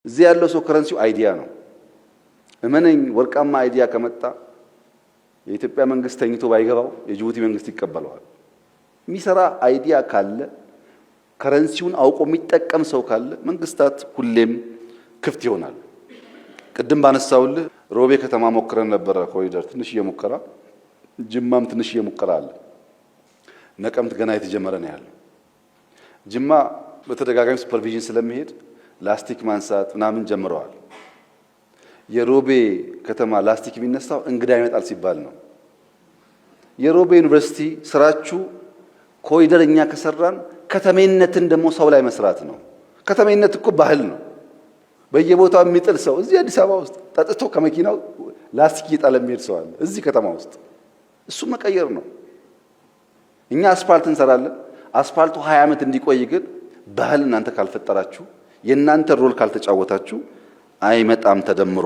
እዚህ ያለው ሰው ከረንሲው አይዲያ ነው። እመነኝ ወርቃማ አይዲያ ከመጣ የኢትዮጵያ መንግስት ተኝቶ ባይገባው የጅቡቲ መንግስት ይቀበለዋል። የሚሰራ አይዲያ ካለ ከረንሲውን አውቆ የሚጠቀም ሰው ካለ መንግስታት ሁሌም ክፍት ይሆናል። ቅድም ባነሳውልህ ሮቤ ከተማ ሞክረን ነበረ ኮሪደር ትንሽዬ ሙከራ፣ ጅማም ትንሽዬ ሙከራ አለ። ነቀምት ገና የተጀመረ ነው ያለው። ጅማ በተደጋጋሚ ሱፐርቪዥን ስለሚሄድ ላስቲክ ማንሳት ምናምን ጀምረዋል። የሮቤ ከተማ ላስቲክ የሚነሳው እንግዳ ይመጣል ሲባል ነው። የሮቤ ዩኒቨርሲቲ ስራችሁ ኮሪደር እኛ ከሰራን ከተሜነትን ደግሞ ሰው ላይ መስራት ነው። ከተሜነት እኮ ባህል ነው። በየቦታው የሚጥል ሰው እዚህ አዲስ አበባ ውስጥ ጠጥቶ ከመኪናው ላስቲክ እየጣለ የሚሄድ ሰው አለ እዚህ ከተማ ውስጥ። እሱ መቀየር ነው። እኛ አስፋልት እንሰራለን። አስፋልቱ 20 ዓመት እንዲቆይ ግን ባህል እናንተ ካልፈጠራችሁ የእናንተ ሮል ካልተጫወታችሁ አይመጣም ተደምሮ።